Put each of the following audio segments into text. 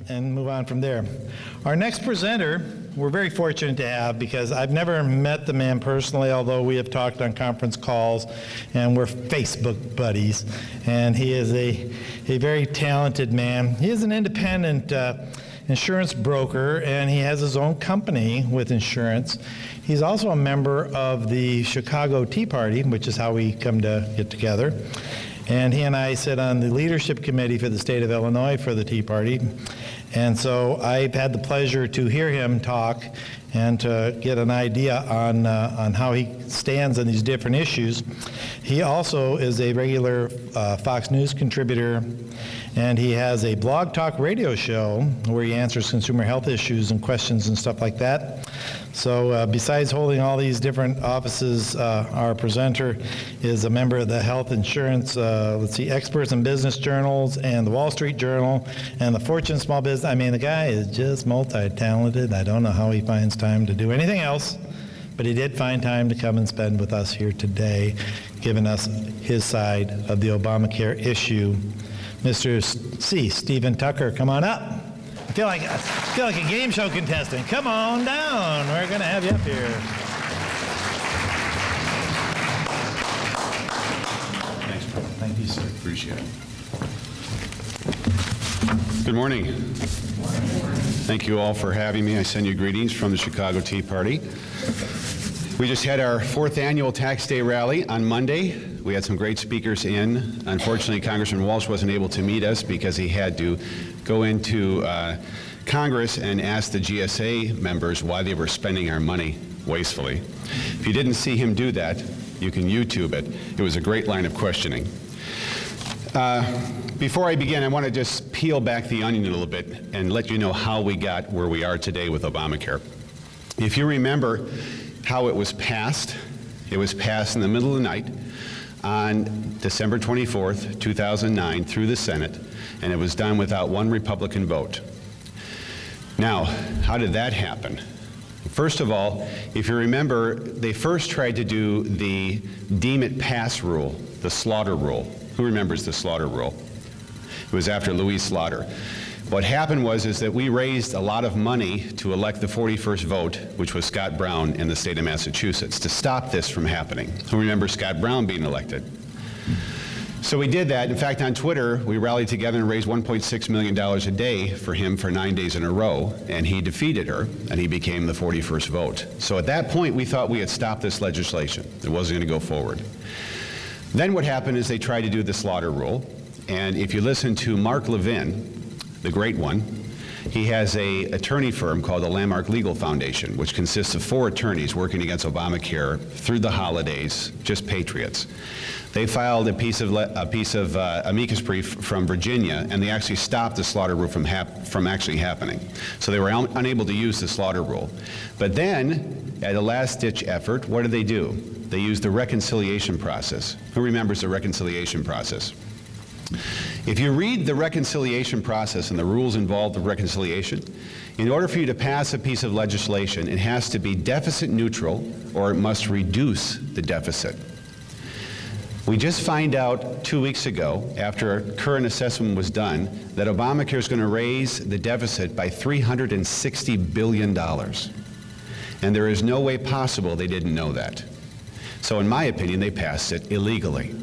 and move on from there. Our next presenter, we're very fortunate to have because I've never met the man personally, although we have talked on conference calls and we're Facebook buddies. And he is a very talented man. He is an independent insurance broker, and he has his own company with insurance. He's also a member of the Chicago Tea Party, which is how we come to get together. And he and I sit on the leadership committee for the state of Illinois for the Tea Party. And so I've had the pleasure to hear him talk and to get an idea on how he stands on these different issues. He also is a regular Fox News contributor, and he has a blog talk radio show where he answers consumer health issues and questions and stuff like that. So besides holding all these different offices, our presenter is a member of the Health Insurance, Experts in Business Journals and the Wall Street Journal and the Fortune Small Business. I mean, the guy is just multi-talented. I don't know how he finds time to do anything else, but he did find time to come and spend with us here today, giving us his side of the Obamacare issue. Mr. C.Steven Tucker, come on up. I feel like a game show contestant. Come on down. We're going to have you up here. Thanks, Paul. Thank you, sir. Appreciate it. Good morning. Thank you all for having me. I send you greetings from the Chicago Tea Party. We just had our 4th annual Tax Day rally on Monday. We had some great speakers in. Unfortunately, Congressman Walsh wasn't able to meet us because he had to go into Congress and ask the GSA members why they were spending our money wastefully. If you didn't see him do that, you can YouTube it. It was a great line of questioning. Before I begin, I want to just peel back the onion a little bit and let you know how we got where we are today with Obamacare. If you remember how it was passed in the middle of the night on December 24th, 2009 through the Senate, and it was done without one Republican vote. Now, how did that happen? First of all, if you remember, they first tried to do the deem it pass rule, the slaughter rule. Who remembers the slaughter rule? It was after Louis Slaughter. What happened is that we raised a lot of money to elect the 41st vote, which was Scott Brown in the state of Massachusetts, to stop this from happening. Who remembers Scott Brown being elected? So we did that. In fact, on Twitter, we rallied together and raised $1.6 million a day for him for 9 days in a row, and he defeated her, and he became the 41st vote. So at that point, we thought we had stopped this legislation. It wasn't going to go forward. Then what happened is they tried to do the slaughter rule, and if you listen to Mark Levin, the great one, he has an attorney firm called the Landmark Legal Foundation, which consists of 4 attorneys working against Obamacare through the holidays, just patriots. They filed a piece of amicus brief from Virginia, and they actually stopped the slaughter rule from actually happening. So they were unable to use the slaughter rule. But then, at a last-ditch effort, what did they do? They used the reconciliation process. Who remembers the reconciliation process? If you read the reconciliation process and the rules involved with reconciliation, in order for you to pass a piece of legislation, it has to be deficit neutral or it must reduce the deficit. We just find out 2 weeks ago, after a current assessment was done, that Obamacare is going to raise the deficit by $360 billion. And there is no way possible they didn't know that. So in my opinion, they passed it illegally,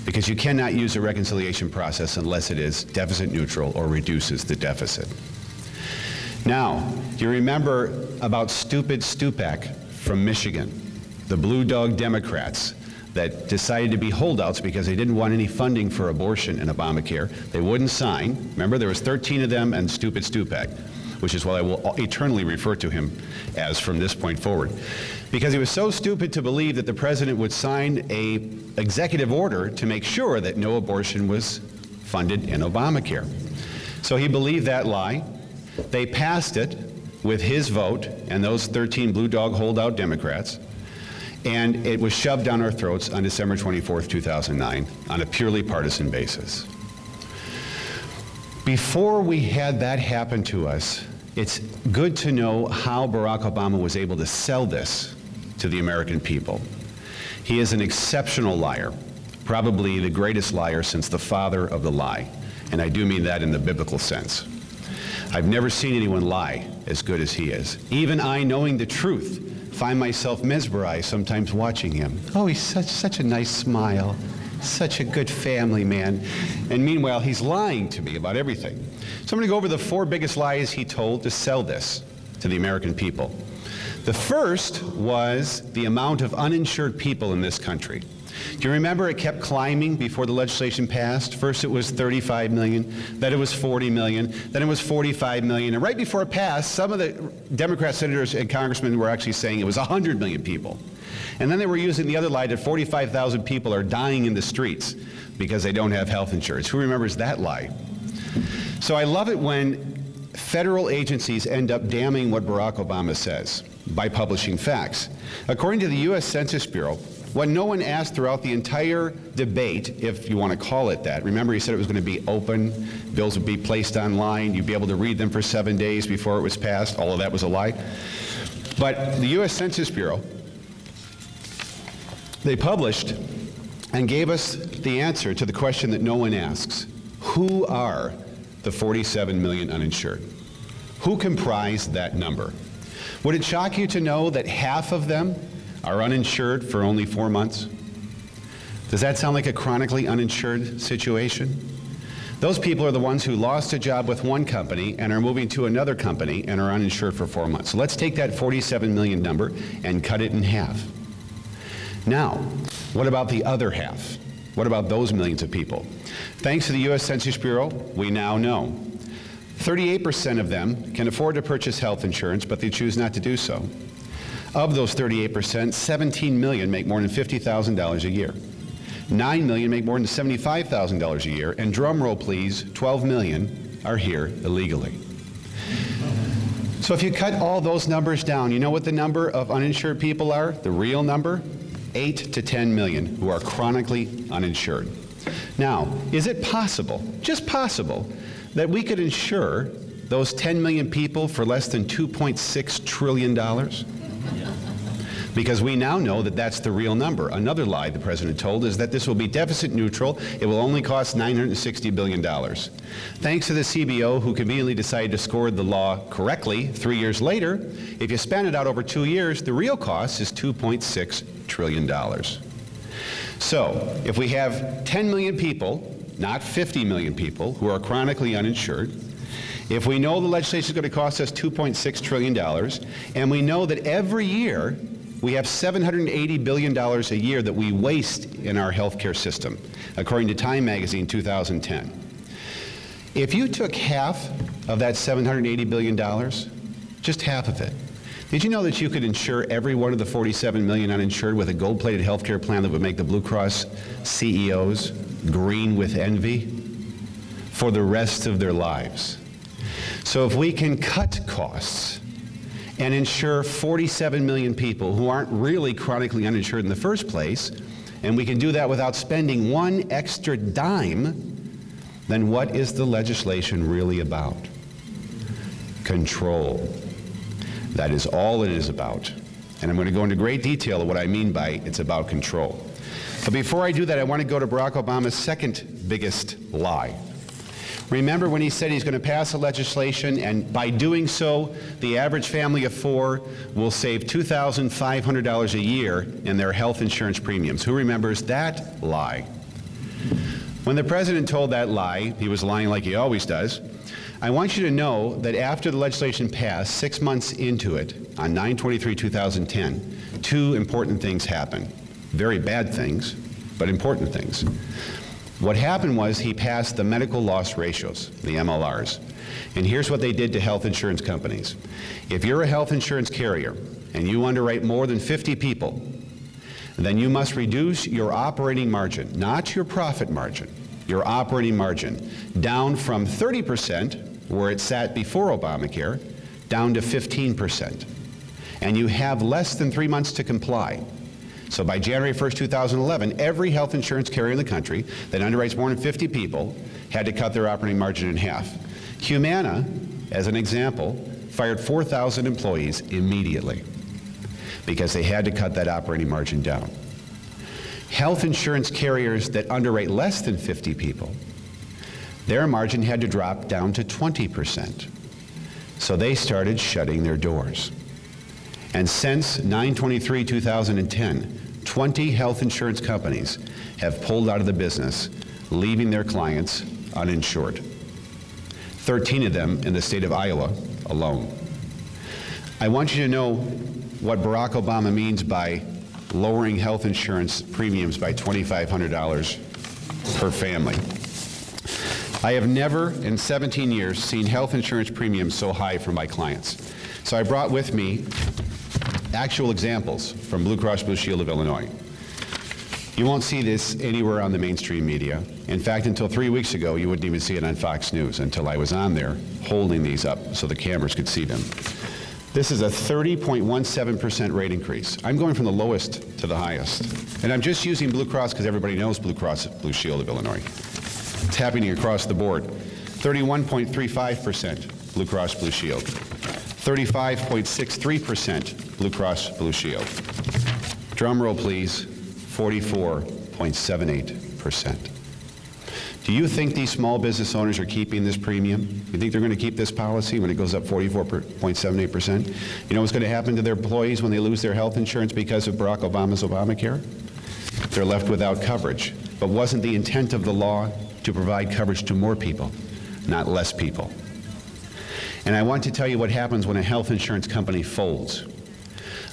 because you cannot use a reconciliation process unless it is deficit neutral or reduces the deficit. Now, do you remember about stupid Stupak from Michigan, the Blue Dog Democrats that decided to be holdouts because they didn't want any funding for abortion in Obamacare? They wouldn't sign. Remember, there was 13 of them and stupid Stupak, which is what I will eternally refer to him as from this point forward. Because he was so stupid to believe that the president would sign an executive order to make sure that no abortion was funded in Obamacare. So he believed that lie. They passed it with his vote and those 13 Blue Dog holdout Democrats, and it was shoved down our throats on December 24th, 2009 on a purely partisan basis. Before we had that happen to us, it's good to know how Barack Obama was able to sell this to the American people. He is an exceptional liar, probably the greatest liar since the father of the lie, and I do mean that in the biblical sense. I've never seen anyone lie as good as he is. Even I, knowing the truth, find myself mesmerized sometimes watching him. Oh, he's such a nice smile, such a good family man. And meanwhile, he's lying to me about everything. So I'm going to go over the 4 biggest lies he told to sell this to the American people. The first was the amount of uninsured people in this country. Do you remember it kept climbing before the legislation passed? First it was 35 million, then it was 40 million, then it was 45 million, and right before it passed, some of the Democrat senators and congressmen were actually saying it was 100 million people. And then they were using the other lie that 45,000 people are dying in the streets because they don't have health insurance. Who remembers that lie? So I love it when federal agencies end up damning what Barack Obama says by publishing facts. According to the U.S. Census Bureau, what no one asked throughout the entire debate, if you want to call it that, remember he said it was going to be open, bills would be placed online, you'd be able to read them for 7 days before it was passed. All of that was a lie. But the U.S. Census Bureau, they published and gave us the answer to the question that no one asks. Who are the 47 million uninsured? Who comprise that number? Would it shock you to know that half of them are uninsured for only 4 months? Does that sound like a chronically uninsured situation? Those people are the ones who lost a job with one company and are moving to another company and are uninsured for 4 months. So let's take that 47 million number and cut it in half. Now, what about the other half? What about those millions of people? Thanks to the U.S. Census Bureau, we now know 38% of them can afford to purchase health insurance, but they choose not to do so. Of those 38%, 17 million make more than $50,000 a year. 9 million make more than $75,000 a year, and drum roll please, 12 million are here illegally. So if you cut all those numbers down, you know what the number of uninsured people are? The real number? 8 to 10 million who are chronically uninsured. Now, is it possible, just possible, that we could insure those 10 million people for less than $2.6 trillion? Because we now know that that's the real number. Another lie the president told is that this will be deficit neutral. It will only cost $960 billion. Thanks to the CBO, who conveniently decided to score the law correctly 3 years later, if you span it out over 2 years, the real cost is $2.6 trillion. So if we have 10 million people, not 50 million people, who are chronically uninsured, if we know the legislation is going to cost us $2.6 trillion, and we know that every year we have $780 billion a year that we waste in our healthcare system, according to Time Magazine 2010. If you took half of that $780 billion, just half of it, did you know that you could insure every one of the 47 million uninsured with a gold-plated healthcare plan that would make the Blue Cross CEOs green with envy for the rest of their lives? So if we can cut costs and insure 47 million people who aren't really chronically uninsured in the first place, and we can do that without spending one extra dime, then what is the legislation really about? Control. That is all it is about. And I'm going to go into great detail of what I mean by it's about control. But before I do that, I want to go to Barack Obama's second biggest lie. Remember when he said he's going to pass a legislation, and by doing so, the average family of 4 will save $2,500 a year in their health insurance premiums. Who remembers that lie? When the president told that lie, he was lying like he always does. I want you to know that after the legislation passed, 6 months into it, on 9/23/2010, 2 important things happened. Very bad things, but important things. What happened was he passed the medical loss ratios, the MLRs. And here's what they did to health insurance companies. If you're a health insurance carrier and you underwrite more than 50 people, then you must reduce your operating margin, not your profit margin, your operating margin, down from 30%, where it sat before Obamacare, down to 15%. And you have less than 3 months to comply. So by January 1st, 2011, every health insurance carrier in the country that underwrites more than 50 people had to cut their operating margin in half. Humana, as an example, fired 4,000 employees immediately because they had to cut that operating margin down. Health insurance carriers that underwrite less than 50 people, their margin had to drop down to 20%. So they started shutting their doors. And since 9/23/2010, 20 health insurance companies have pulled out of the business, leaving their clients uninsured. 13 of them in the state of Iowa alone. I want you to know what Barack Obama means by lowering health insurance premiums by $2,500 per family. I have never in 17 years seen health insurance premiums so high for my clients. So I brought with me actual examples from Blue Cross Blue Shield of Illinois. You won't see this anywhere on the mainstream media. In fact, until 3 weeks ago, you wouldn't even see it on Fox News until I was on there holding these up so the cameras could see them. This is a 30.17% rate increase. I'm going from the lowest to the highest. And I'm just using Blue Cross because everybody knows Blue Cross Blue Shield of Illinois. It's happening across the board. 31.35% Blue Cross Blue Shield. 35.63% Blue Cross Blue Shield. Drum roll, please. 44.78%. Do you think these small business owners are keeping this premium? You think they're going to keep this policy when it goes up 44.78%? You know what's going to happen to their employees when they lose their health insurance because of Barack Obama's Obamacare? They're left without coverage. But wasn't the intent of the law to provide coverage to more people, not less people? And I want to tell you what happens when a health insurance company folds.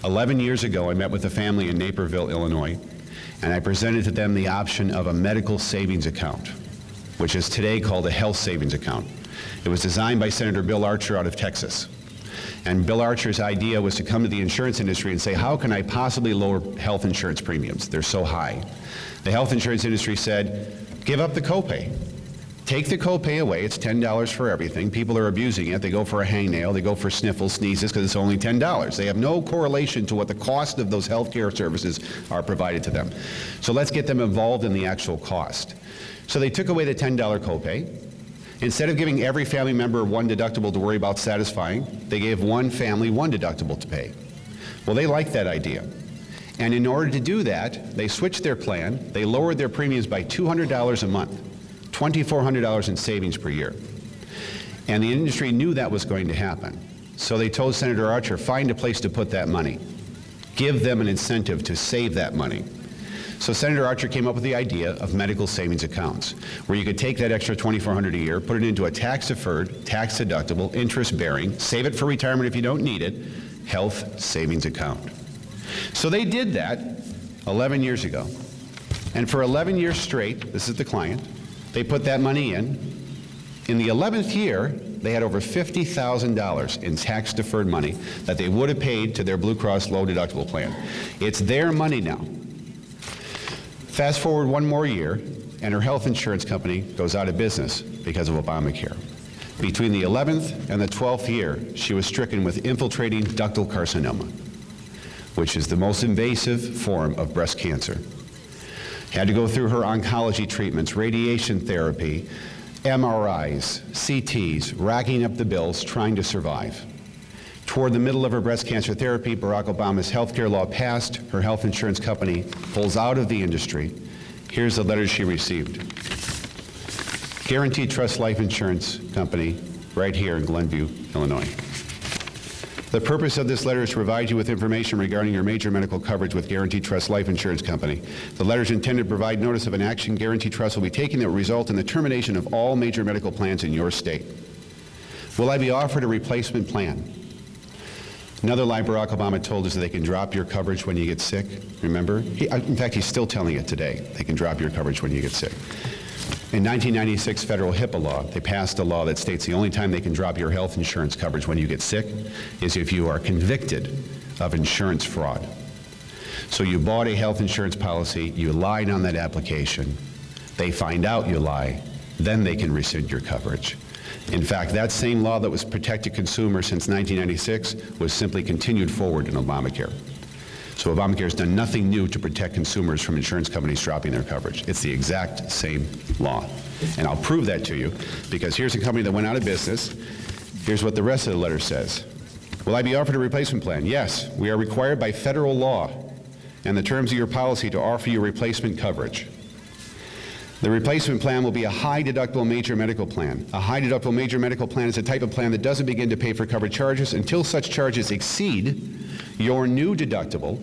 11 years ago, I met with a family in Naperville, Illinois, and I presented to them the option of a medical savings account, which is today called a health savings account. It was designed by Senator Bill Archer out of Texas. And Bill Archer's idea was to come to the insurance industry and say, how can I possibly lower health insurance premiums? They're so high. The health insurance industry said, give up the copay. Take the copay away. It's $10 for everything. People are abusing it. They go for a hangnail. They go for sniffles, sneezes, because it's only $10. They have no correlation to what the cost of those health care services are provided to them. So let's get them involved in the actual cost. So they took away the $10 copay. Instead of giving every family member one deductible to worry about satisfying, they gave one family one deductible to pay. Well, they liked that idea. And in order to do that, they switched their plan. They lowered their premiums by $200 a month. $2,400 in savings per year. And the industry knew that was going to happen. So they told Senator Archer, find a place to put that money. Give them an incentive to save that money. So Senator Archer came up with the idea of medical savings accounts, where you could take that extra $2,400 a year, put it into a tax-deferred, tax-deductible, interest-bearing, save it for retirement if you don't need it, health savings account. So they did that 11 years ago. And for 11 years straight, this is the client, they put that money in. In the 11th year, they had over $50,000 in tax-deferred money that they would have paid to their Blue Cross low deductible plan. It's their money now. Fast forward one more year, and her health insurance company goes out of business because of Obamacare. Between the 11th and the 12th year, she was stricken with infiltrating ductal carcinoma, which is the most invasive form of breast cancer. Had to go through her oncology treatments, radiation therapy, MRIs, CTs, racking up the bills, trying to survive. Toward the middle of her breast cancer therapy, Barack Obama's health care law passed. Her health insurance company pulls out of the industry. Here's the letter she received. Guaranteed Trust Life Insurance Company, right here in Glenview, Illinois. The purpose of this letter is to provide you with information regarding your major medical coverage with Guaranteed Trust Life Insurance Company. The letter is intended to provide notice of an action Guaranteed Trust will be taking that will result in the termination of all major medical plans in your state. Will I be offered a replacement plan? Another lie Barack Obama told us that they can drop your coverage when you get sick. Remember? In fact, he's still telling it today. They can drop your coverage when you get sick. In 1996 federal HIPAA law, they passed a law that states the only time they can drop your health insurance coverage when you get sick is if you are convicted of insurance fraud. So you bought a health insurance policy, you lied on that application, they find out you lie, then they can rescind your coverage. In fact, that same law that was protected consumers since 1996 was simply continued forward in Obamacare. So Obamacare has done nothing new to protect consumers from insurance companies dropping their coverage. It's the exact same law. And I'll prove that to you, because here's a company that went out of business. Here's what the rest of the letter says. Will I be offered a replacement plan? Yes, we are required by federal law and the terms of your policy to offer you replacement coverage. The replacement plan will be a high deductible major medical plan. A high deductible major medical plan is a type of plan that doesn't begin to pay for covered charges until such charges exceed your new deductible